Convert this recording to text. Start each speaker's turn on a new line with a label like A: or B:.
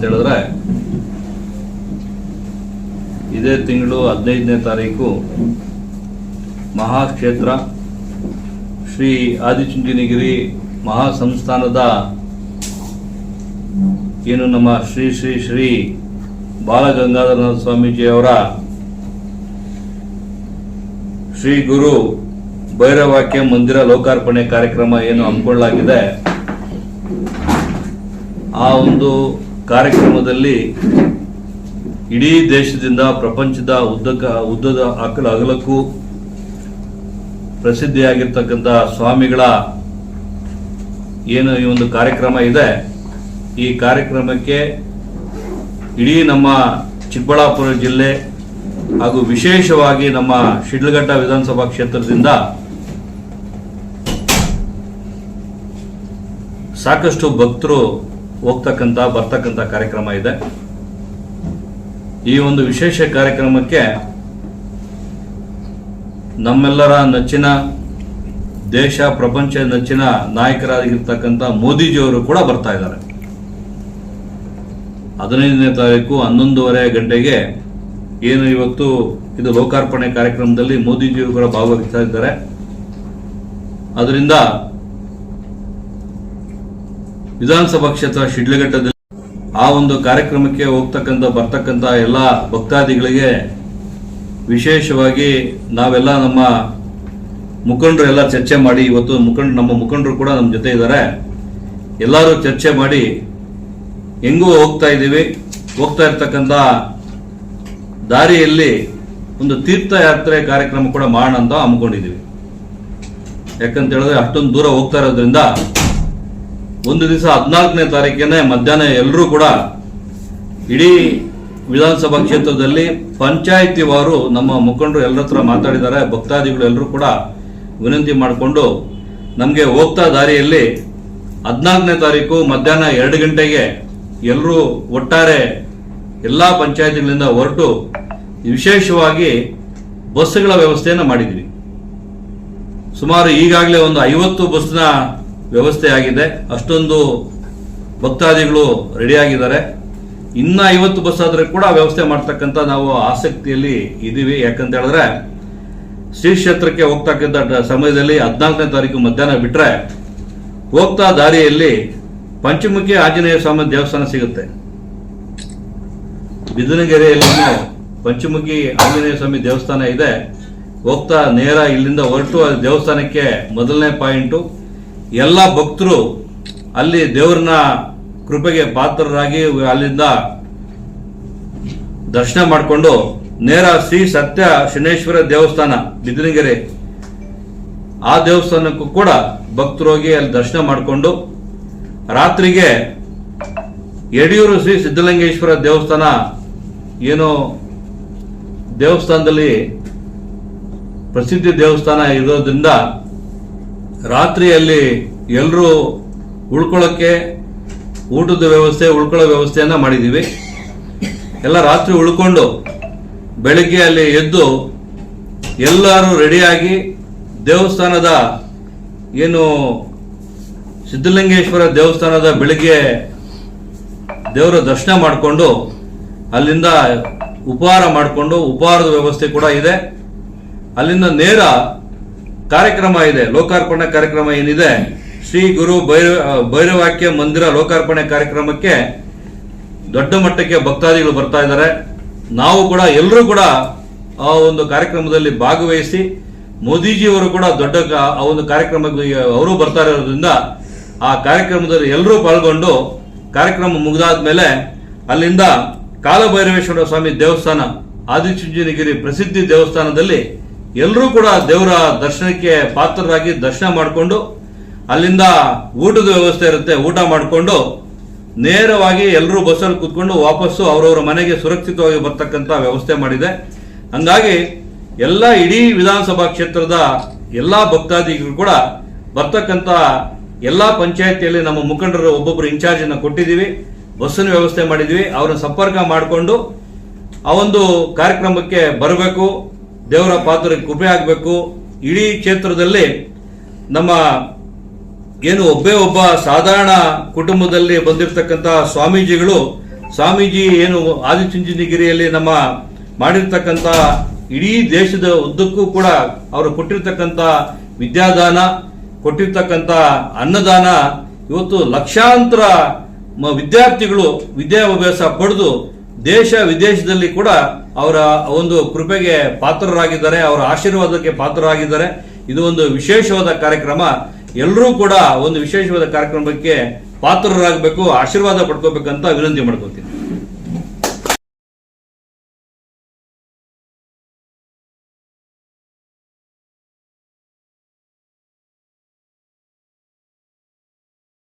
A: ಹೇಳಿದ್ರೆ, ಇದೇ ತಿಂಗಳು 15ನೇ ತಾರೀಕು ಮಹಾಕ್ಷೇತ್ರ ಶ್ರೀ ಆದಿಚುಂಚನಗಿರಿ ಮಹಾಸಂಸ್ಥಾನದ ಏನು ನಮ್ಮ ಶ್ರೀ ಶ್ರೀ ಶ್ರೀ ಬಾಲಗಂಗಾಧರನಾಥ ಸ್ವಾಮೀಜಿಯವರ ಶ್ರೀ ಗುರು ಭೈರವಾಕ್ಯ ಮಂದಿರ ಲೋಕಾರ್ಪಣೆ ಕಾರ್ಯಕ್ರಮ ಏನು ಹಮ್ಮಿಕೊಳ್ಳಲಾಗಿದೆ, ಆ ಒಂದು ಕಾರ್ಯಕ್ರಮದಲ್ಲಿ ಇಡೀ ದೇಶದಿಂದ ಪ್ರಪಂಚದ ಉದ್ದದ ಅಗಲಕ್ಕೂ ಪ್ರಸಿದ್ಧಿಯಾಗಿರ್ತಕ್ಕಂಥ ಸ್ವಾಮಿಗಳ ಏನು ಈ ಒಂದು ಕಾರ್ಯಕ್ರಮ ಇದೆ, ಈ ಕಾರ್ಯಕ್ರಮಕ್ಕೆ ಇಡೀ ನಮ್ಮ ಚಿಕ್ಕಬಳ್ಳಾಪುರ ಜಿಲ್ಲೆ ಹಾಗೂ ವಿಶೇಷವಾಗಿ ನಮ್ಮ ಶಿಡ್ಲಘಟ್ಟ ವಿಧಾನಸಭಾ ಕ್ಷೇತ್ರದಿಂದ ಸಾಕಷ್ಟು ಭಕ್ತರು ಬರ್ತಕ್ಕಂಥ ಕಾರ್ಯಕ್ರಮ ಇದೆ. ಈ ಒಂದು ವಿಶೇಷ ಕಾರ್ಯಕ್ರಮಕ್ಕೆ ನಮ್ಮೆಲ್ಲರ ನೆಚ್ಚಿನ ದೇಶ ಪ್ರಪಂಚ ನೆಚ್ಚಿನ ನಾಯಕರಾಗಿರ್ತಕ್ಕಂಥ ಮೋದಿಜಿಯವರು ಕೂಡ ಬರ್ತಾ ಇದ್ದಾರೆ. 15ನೇ ತಾರೀಕು 11:30 ಗಂಟೆಗೆ ಏನು ಇವತ್ತು ಇದು ಲೋಕಾರ್ಪಣೆ ಕಾರ್ಯಕ್ರಮದಲ್ಲಿ ಮೋದಿಜಿಯವರು ಕೂಡ ಭಾಗವಹಿಸ್ತಾ ಇದ್ದಾರೆ. ಅದರಿಂದ ವಿಧಾನಸಭಾ ಕ್ಷೇತ್ರ ಶಿಡ್ಲಘಟ್ಟದಲ್ಲಿ ಆ ಒಂದು ಕಾರ್ಯಕ್ರಮಕ್ಕೆ ಬರ್ತಕ್ಕಂಥ ಎಲ್ಲ ಭಕ್ತಾದಿಗಳಿಗೆ ವಿಶೇಷವಾಗಿ ನಾವೆಲ್ಲ ನಮ್ಮ ಮುಖಂಡರು ಎಲ್ಲ ಚರ್ಚೆ ಮಾಡಿ, ಇವತ್ತು ನಮ್ಮ ಮುಖಂಡರು ಕೂಡ ನಮ್ಮ ಜೊತೆ ಇದ್ದಾರೆ, ಎಲ್ಲರೂ ಚರ್ಚೆ ಮಾಡಿ ಹೆಂಗೂ ಹೋಗ್ತಾ ಇರ್ತಕ್ಕಂಥ ದಾರಿಯಲ್ಲಿ ಒಂದು ತೀರ್ಥಯಾತ್ರೆ ಕಾರ್ಯಕ್ರಮ ಕೂಡ ಮಾಡೋಣ ಅಂತ ಹಮ್ಮಿಕೊಂಡಿದ್ದೀವಿ. ಯಾಕಂತ ಹೇಳಿದ್ರೆ ಅಷ್ಟೊಂದು ದೂರ ಹೋಗ್ತಾ ಇರೋದ್ರಿಂದ ಒಂದು ದಿವಸ 14ನೇ ತಾರೀಕಿನ ಮಧ್ಯಾಹ್ನ ಎಲ್ಲರೂ ಕೂಡ ಇಡೀ ವಿಧಾನಸಭಾ ಕ್ಷೇತ್ರದಲ್ಲಿ ಪಂಚಾಯಿತಿ ವಾರು ನಮ್ಮ ಮುಖಂಡರು ಎಲ್ಲರ ಹತ್ರ ಮಾತಾಡಿದ್ದಾರೆ. ಭಕ್ತಾದಿಗಳು ಎಲ್ಲರೂ ಕೂಡ ವಿನಂತಿ ಮಾಡಿಕೊಂಡು ನಮಗೆ ಹೋಗ್ತಾ ದಾರಿಯಲ್ಲಿ 14ನೇ ತಾರೀಕು ಮಧ್ಯಾಹ್ನ 2 ಗಂಟೆಗೆ ಎಲ್ಲರೂ ಒಟ್ಟಾರೆ ಎಲ್ಲಾ ಪಂಚಾಯಿತಿಗಳಿಂದ ಹೊರಟು ವಿಶೇಷವಾಗಿ ಬಸ್ಗಳ ವ್ಯವಸ್ಥೆಯನ್ನು ಮಾಡಿದ್ವಿ. ಸುಮಾರು ಈಗಾಗಲೇ ಒಂದು 50 ಬಸ್ನ ವ್ಯವಸ್ಥೆ ಆಗಿದೆ. ಅಷ್ಟೊಂದು ಭಕ್ತಾದಿಗಳು ರೆಡಿಯಾಗಿದ್ದಾರೆ. ಇನ್ನ 50 ಬಸ್ ಆದ್ರೆ ಕೂಡ ವ್ಯವಸ್ಥೆ ಮಾಡ್ತಕ್ಕಂಥ ನಾವು ಆಸಕ್ತಿಯಲ್ಲಿ ಇದ್ದೀವಿ. ಯಾಕಂತ ಹೇಳಿದ್ರೆ ಶ್ರೀ ಕ್ಷೇತ್ರಕ್ಕೆ ಹೋಗ್ತಕ್ಕಂಥ ಸಮಯದಲ್ಲಿ 14ನೇ ತಾರೀಕು ಮಧ್ಯಾಹ್ನ ಬಿಟ್ರೆ ಹೋಗ್ತಾ ದಾರಿಯಲ್ಲಿ ಪಂಚಮುಖಿ ಆಂಜನೇಯ ಸ್ವಾಮಿ ದೇವಸ್ಥಾನ ಸಿಗುತ್ತೆ. ಬಿದನಗೆರೆಯಲ್ಲಿ ಪಂಚಮುಖಿ ಆಂಜನೇಯ ಸ್ವಾಮಿ ದೇವಸ್ಥಾನ ಇದೆ. ಹೋಗ್ತಾ ನೇರ ಇಲ್ಲಿಂದ ಹೊರಟು ದೇವಸ್ಥಾನಕ್ಕೆ ಮೊದಲನೇ ಪಾಯಿಂಟು. ಎಲ್ಲ ಭಕ್ತರು ಅಲ್ಲಿ ದೇವರನ್ನ ಕೃಪೆಗೆ ಪಾತ್ರರಾಗಿ ಅಲ್ಲಿಂದ ದರ್ಶನ ಮಾಡಿಕೊಂಡು ನೇರ ಶ್ರೀ ಸತ್ಯ ಶನೇಶ್ವರ ದೇವಸ್ಥಾನ ಬಿದನಗೆರೆ, ಆ ದೇವಸ್ಥಾನಕ್ಕೂ ಕೂಡ ಭಕ್ತರು ಹೋಗಿ ಅಲ್ಲಿ ದರ್ಶನ ಮಾಡಿಕೊಂಡು ರಾತ್ರಿಗೆ ಯಡಿಯೂರು ಶ್ರೀ ಸಿದ್ಧಲಿಂಗೇಶ್ವರ ದೇವಸ್ಥಾನ ಏನು ದೇವಸ್ಥಾನದಲ್ಲಿ ಪ್ರಸಿದ್ಧ ದೇವಸ್ಥಾನ ಇರೋದ್ರಿಂದ ರಾತ್ರಿಯಲ್ಲಿ ಎಲ್ಲರೂ ಉಳ್ಕೊಳ್ಳೋಕ್ಕೆ ಊಟದ ವ್ಯವಸ್ಥೆ ಉಳ್ಕೊಳ್ಳೋ ವ್ಯವಸ್ಥೆಯನ್ನ ಮಾಡಿದ್ದೀವಿ. ಎಲ್ಲ ರಾತ್ರಿ ಉಳ್ಕೊಂಡು ಬೆಳಿಗ್ಗೆ ಅಲ್ಲಿ ಎದ್ದು ಎಲ್ಲರೂ ರೆಡಿಯಾಗಿ ದೇವಸ್ಥಾನದ ಏನು ಸಿದ್ಧಲಿಂಗೇಶ್ವರ ದೇವಸ್ಥಾನದ ಬೆಳಿಗ್ಗೆ ದೇವರ ದರ್ಶನ ಮಾಡಿಕೊಂಡು ಅಲ್ಲಿಂದ ಉಪಹಾರ ಮಾಡಿಕೊಂಡು ಉಪಹಾರದ ವ್ಯವಸ್ಥೆ ಕೂಡ ಇದೆ. ಅಲ್ಲಿಂದ ನೇರ ಕಾರ್ಯಕ್ರಮ ಇದೆ, ಲೋಕಾರ್ಪಣೆ ಕಾರ್ಯಕ್ರಮ ಏನಿದೆ, ಶ್ರೀ ಗುರು ಭೈರವಾಕ್ಯ ಮಂದಿರ ಲೋಕಾರ್ಪಣೆ ಕಾರ್ಯಕ್ರಮಕ್ಕೆ ದೊಡ್ಡ ಮಟ್ಟಕ್ಕೆ ಭಕ್ತಾದಿಗಳು ಬರ್ತಾ ಇದ್ದಾರೆ. ನಾವು ಕೂಡ ಎಲ್ಲರೂ ಕೂಡ ಆ ಒಂದು ಕಾರ್ಯಕ್ರಮದಲ್ಲಿ ಭಾಗವಹಿಸಿ ಮೋದಿಜಿಯವರು ಕೂಡ ದೊಡ್ಡ ಆ ಒಂದು ಕಾರ್ಯಕ್ರಮಕ್ಕೆ ಅವರು ಬರ್ತಾ ಇರೋದ್ರಿಂದ ಆ ಕಾರ್ಯಕ್ರಮದಲ್ಲಿ ಎಲ್ಲರೂ ಪಾಲ್ಗೊಂಡು ಕಾರ್ಯಕ್ರಮ ಮುಗಿದಾದ್ಮೇಲೆ ಅಲ್ಲಿಂದ ಕಾಲಭೈರವೇಶ್ವರ ಸ್ವಾಮಿ ದೇವಸ್ಥಾನ ಆದಿಚುಂಚನಗಿರಿ ಪ್ರಸಿದ್ಧಿ ದೇವಸ್ಥಾನದಲ್ಲಿ ಎಲ್ಲರೂ ಕೂಡ ದೇವರ ದರ್ಶನಕ್ಕೆ ಪಾತ್ರರಾಗಿ ದರ್ಶನ ಮಾಡಿಕೊಂಡು ಅಲ್ಲಿಂದ ಊಟದ ವ್ಯವಸ್ಥೆ ಇರುತ್ತೆ. ಊಟ ಮಾಡಿಕೊಂಡು ನೇರವಾಗಿ ಎಲ್ಲರೂ ಬಸ್ಸಲ್ಲಿ ಕೂತ್ಕೊಂಡು ವಾಪಸ್ಸು ಅವರವರ ಮನೆಗೆ ಸುರಕ್ಷಿತವಾಗಿ ಬರ್ತಕ್ಕಂಥ ವ್ಯವಸ್ಥೆ ಮಾಡಿದೆ. ಹಂಗಾಗಿ ಎಲ್ಲ ಇಡೀ ವಿಧಾನಸಭಾ ಕ್ಷೇತ್ರದ ಎಲ್ಲಾ ಭಕ್ತಾದಿಗಳು ಕೂಡ ಬರ್ತಕ್ಕಂಥ ಎಲ್ಲಾ ಪಂಚಾಯತಿಯಲ್ಲಿ ನಮ್ಮ ಮುಖಂಡರು ಒಬ್ಬೊಬ್ಬರು ಇನ್ಚಾರ್ಜ್ ಅನ್ನ ಕೊಟ್ಟಿದ್ದೀವಿ, ಬಸ್ಸಿನ ವ್ಯವಸ್ಥೆ ಮಾಡಿದ್ವಿ. ಅವರನ್ನ ಸಂಪರ್ಕ ಮಾಡಿಕೊಂಡು ಆ ಒಂದು ಕಾರ್ಯಕ್ರಮಕ್ಕೆ ಬರಬೇಕು, ದೇವರ ಪಾತ್ರಕ್ಕೆ ಕೃಪೆ ಆಗಬೇಕು. ಇಡೀ ಕ್ಷೇತ್ರದಲ್ಲಿ ನಮ್ಮ ಏನು ಒಬ್ಬ ಸಾಧಾರಣ ಕುಟುಂಬದಲ್ಲಿ ಬಂದಿರತಕ್ಕಂಥ ಸ್ವಾಮೀಜಿಗಳು ಸ್ವಾಮೀಜಿ ಏನು ಆದಿಚುಂಚನಗಿರಿಯಲ್ಲಿ ನಮ್ಮ ಮಾಡಿರ್ತಕ್ಕಂಥ ಇಡೀ ದೇಶದ ಉದ್ದಕ್ಕೂ ಕೂಡ ಅವರು ಕೊಟ್ಟಿರ್ತಕ್ಕಂಥ ವಿದ್ಯಾದಾನ, ಕೊಟ್ಟಿರ್ತಕ್ಕಂಥ ಅನ್ನದಾನ ಇವತ್ತು ಲಕ್ಷಾಂತರ ವಿದ್ಯಾರ್ಥಿಗಳು ವಿದ್ಯಾಭ್ಯಾಸ ಪಡೆದು ದೇಶ ವಿದೇಶದಲ್ಲಿ ಕೂಡ ಅವರ ಒಂದು ಕೃಪೆಗೆ ಪಾತ್ರರಾಗಿದ್ದಾರೆ, ಅವರ ಆಶೀರ್ವಾದಕ್ಕೆ ಪಾತ್ರರಾಗಿದ್ದಾರೆ. ಇದು ಒಂದು ವಿಶೇಷವಾದ ಕಾರ್ಯಕ್ರಮ. ಎಲ್ಲರೂ ಕೂಡ ಒಂದು ವಿಶೇಷವಾದ ಕಾರ್ಯಕ್ರಮಕ್ಕೆ ಪಾತ್ರರಾಗಬೇಕು, ಆಶೀರ್ವಾದ ಪಡ್ಕೋಬೇಕಂತ ವಿನಂತಿ ಮಾಡ್ಕೋತೀನಿ.